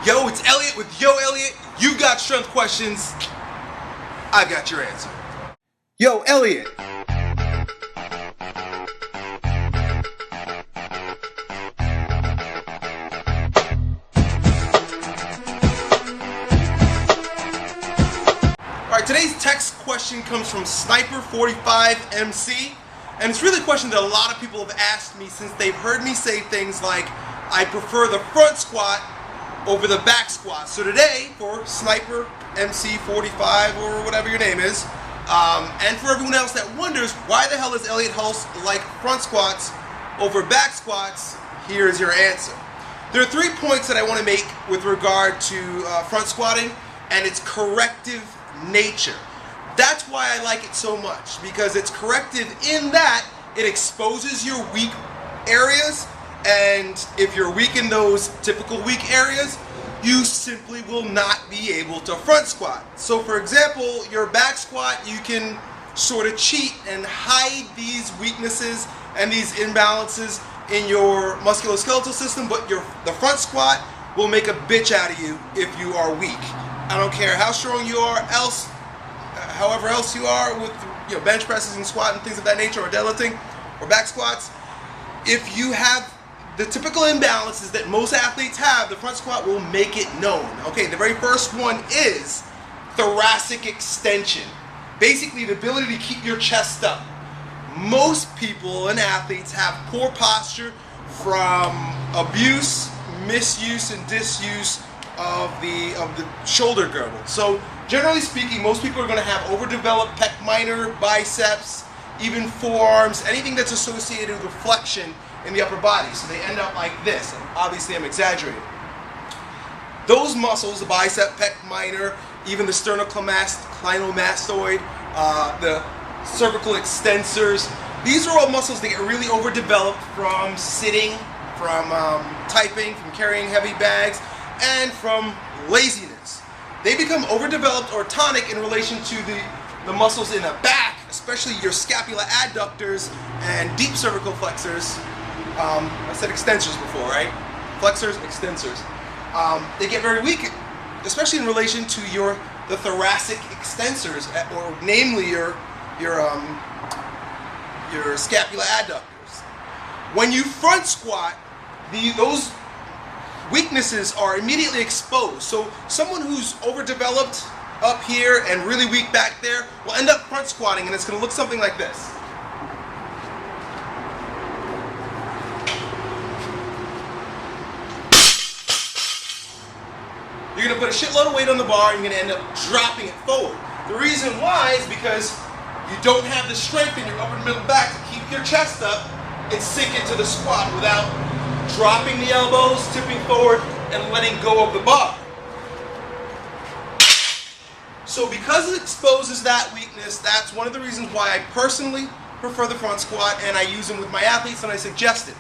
Yo, it's Elliot with Yo Elliot. You got strength questions. I got your answer. Yo, Elliot. Alright, today's text question comes from Sniper45MC, and it's really a question that a lot of people have asked me since they've heard me say things like, I prefer the front squat over the back squat. So today, for Sniper MC45 or whatever your name is, and for everyone else that wonders why the hell does Elliot Hulse like front squats over back squats, here's your answer. There are 3 points that I want to make with regard to front squatting and its corrective nature. That's why I like it so much, because it's corrective in that it exposes your weak areas, and if you're weak in those typical weak areas, you simply will not be able to front squat. So for example, your back squat, you can sort of cheat and hide these weaknesses and these imbalances in your musculoskeletal system, but the front squat will make a bitch out of you if you are weak. I don't care how strong you are, however else you are with bench presses and squat and things of that nature, or deadlifting or back squats. If you have the typical imbalances that most athletes have, the front squat will make it known. Okay, the very first one is thoracic extension. Basically, the ability to keep your chest up. Most people and athletes have poor posture from abuse, misuse, and disuse of the shoulder girdle. So generally speaking, most people are going to have overdeveloped pec minor, biceps, even forearms, anything that's associated with flexion in the upper body. So they end up like this. And obviously I'm exaggerating. Those muscles, the bicep, pec minor, even the sternocleidomastoid, the cervical extensors, these are all muscles that get really overdeveloped from sitting, from typing, from carrying heavy bags, and from laziness. They become overdeveloped or tonic in relation to the muscles in the back, especially your scapula adductors and deep cervical flexors. I said extensors before, right? Flexors, extensors. They get very weak, especially in relation to the thoracic extensors, or namely your scapula adductors. When you front squat, those weaknesses are immediately exposed. So someone who's overdeveloped up here and really weak back there will end up front squatting, and it's going to look something like this. You're going to put a shitload of weight on the bar and you're going to end up dropping it forward. The reason why is because you don't have the strength in your upper and middle back to keep your chest up and sink into the squat without dropping the elbows, tipping forward, and letting go of the bar. So because it exposes that weakness, that's one of the reasons why I personally prefer the front squat, and I use them with my athletes, and I suggest it.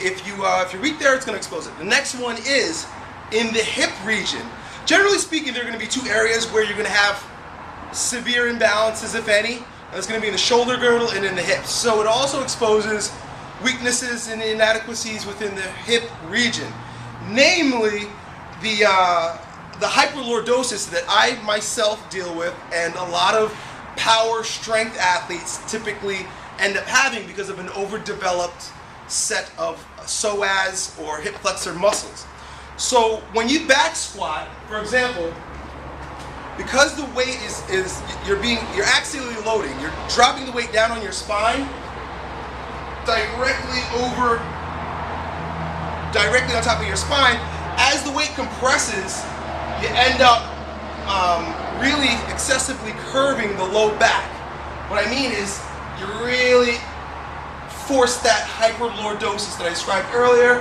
If you're weak there, it's going to expose it. The next one is in the hip region. Generally speaking, there are going to be 2 areas where you're going to have severe imbalances, if any. And it's going to be in the shoulder girdle and in the hips. So it also exposes weaknesses and inadequacies within the hip region. Namely, the hyperlordosis that I myself deal with, and a lot of power strength athletes typically end up having because of an overdeveloped set of psoas or hip flexor muscles. So when you back squat, for example, because the weight is you're axially loading, you're dropping the weight down on your spine directly on top of your spine. As the weight compresses, you end up really excessively curving the low back. What I mean is you really force that hyperlordosis that I described earlier,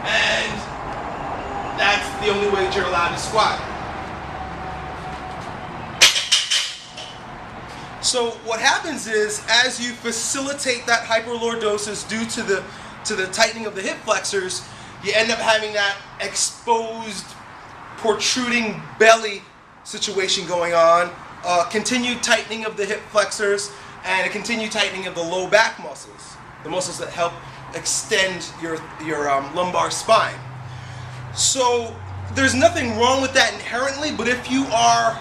and that's the only way that you're allowed to squat. So what happens is, as you facilitate that hyperlordosis due to the tightening of the hip flexors, you end up having that exposed, protruding belly situation going on, continued tightening of the hip flexors, and a continued tightening of the low back muscles, the muscles that help extend your lumbar spine. So there's nothing wrong with that inherently, but if you are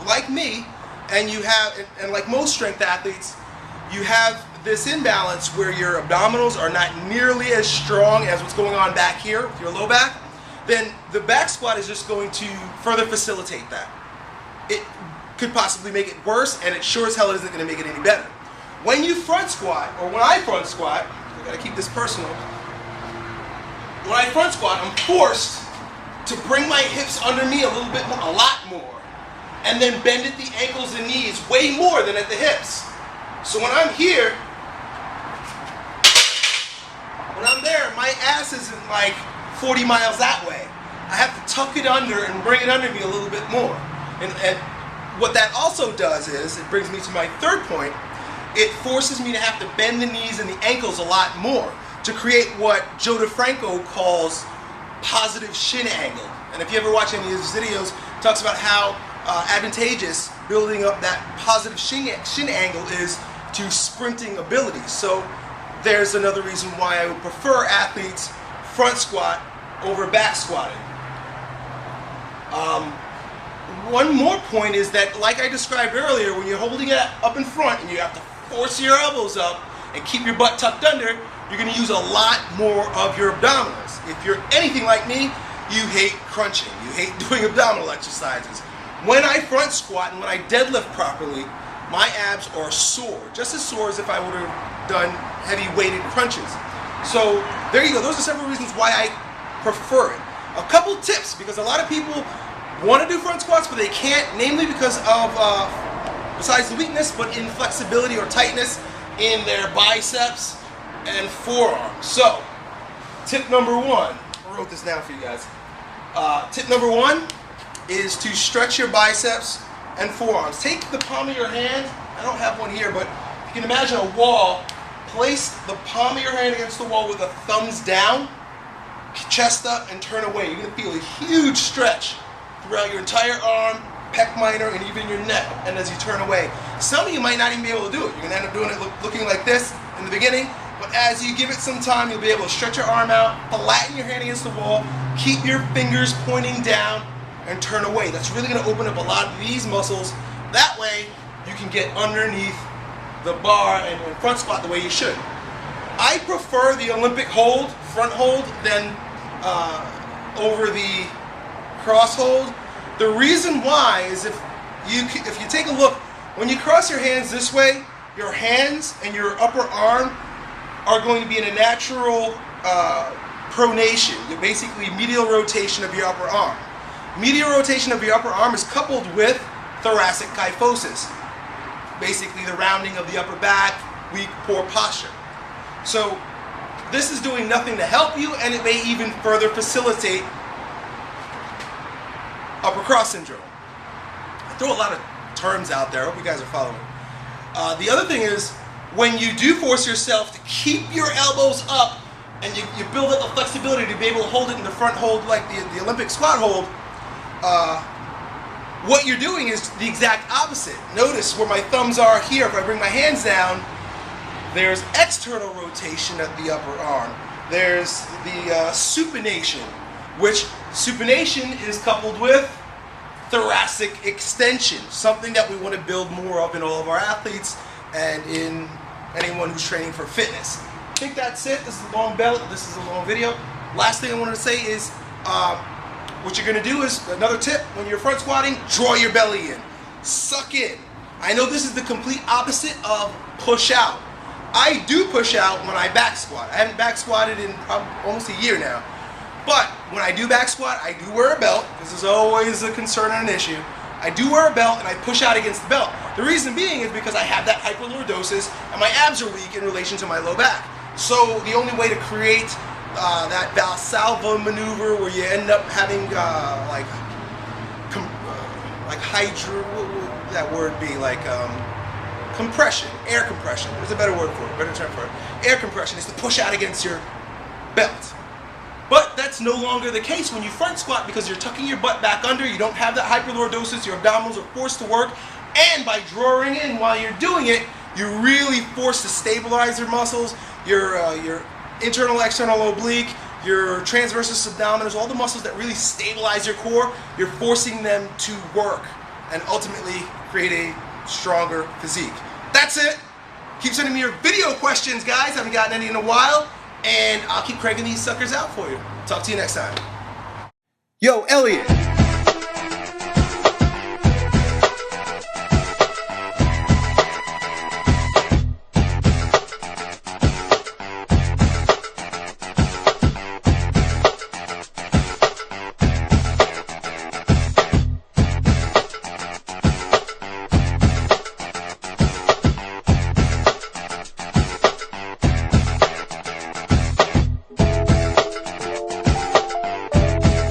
like me, and you have, and like most strength athletes, you have this imbalance where your abdominals are not nearly as strong as what's going on back here with your low back, then the back squat is just going to further facilitate that. It could possibly make it worse, and it sure as hell isn't going to make it any better. When you front squat, or when I front squat, I gotta keep this personal. When I front squat, I'm forced to bring my hips under me a little bit more, a lot more, and then bend at the ankles and knees way more than at the hips. So when I'm here, when I'm there, my ass isn't like 40 miles that way. I have to tuck it under and bring it under me a little bit more. And what that also does is, it brings me to my third point, it forces me to have to bend the knees and the ankles a lot more to create what Joe DeFranco calls positive shin angle. And if you ever watch any of his videos, he talks about how advantageous building up that positive shin angle is to sprinting abilities. So there's another reason why I would prefer athletes front squat over back squatting. One more point is that, like I described earlier, when you're holding it up in front and you have to force your elbows up and keep your butt tucked under, you're going to use a lot more of your abdominals. If you're anything like me, you hate crunching. You hate doing abdominal exercises. When I front squat and when I deadlift properly, my abs are sore, just as sore as if I would have done heavy weighted crunches. So there you go. Those are several reasons why I prefer it. A couple tips, because a lot of people want to do front squats, but they can't, namely because of, besides the weakness, but inflexibility or tightness in their biceps and forearms. So, tip number one, I wrote this down for you guys. Tip number one is to stretch your biceps and forearms. Take the palm of your hand, I don't have one here, but you can imagine a wall, place the palm of your hand against the wall with the thumbs down, chest up, and turn away. You're going to feel a huge stretch throughout your entire arm, pec minor, and even your neck, and as you turn away. Some of you might not even be able to do it. You're going to end up doing it looking like this in the beginning, but as you give it some time, you'll be able to stretch your arm out, flatten your hand against the wall, keep your fingers pointing down, and turn away. That's really going to open up a lot of these muscles. That way, you can get underneath the bar and front squat the way you should. I prefer the Olympic hold, front hold, than over the cross hold. The reason why is if you take a look, when you cross your hands this way, your hands and your upper arm are going to be in a natural pronation. You're basically medial rotation of your upper arm. Medial rotation of your upper arm is coupled with thoracic kyphosis, basically the rounding of the upper back, weak, poor posture. So this is doing nothing to help you, and it may even further facilitate upper cross syndrome. I throw a lot of terms out there. I hope you guys are following. The other thing is, when you do force yourself to keep your elbows up and you build up the flexibility to be able to hold it in the front hold like the Olympic squat hold, what you're doing is the exact opposite. Notice where my thumbs are here. If I bring my hands down, there's external rotation at the upper arm. There's the supination, which supination is coupled with thoracic extension, something that we want to build more of in all of our athletes and in anyone who's training for fitness. I think that's it. This is a long belt. This is a long video. Last thing I wanted to say is what you're going to do is, another tip, when you're front squatting, draw your belly in. Suck in. I know this is the complete opposite of push out. I do push out when I back squat. I haven't back squatted in almost a year now. But when I do back squat, I do wear a belt. This is always a concern and an issue. I do wear a belt and I push out against the belt. The reason being is because I have that hyperlordosis and my abs are weak in relation to my low back. So the only way to create that Valsalva maneuver where you end up having like hydro, what would that word be? Like compression, air compression. There's a better word for it, better term for it. Air compression is to push out against your belt. But that's no longer the case when you front squat, because you're tucking your butt back under, you don't have that hyperlordosis, your abdominals are forced to work, and by drawing in while you're doing it, you really force to stabilize your muscles, your internal, external oblique, your transversus abdominis, all the muscles that really stabilize your core, you're forcing them to work and ultimately create a stronger physique. That's it. Keep sending me your video questions, guys. I haven't gotten any in a while, and I'll keep cranking these suckers out for you. Talk to you next time. Yo, Elliot.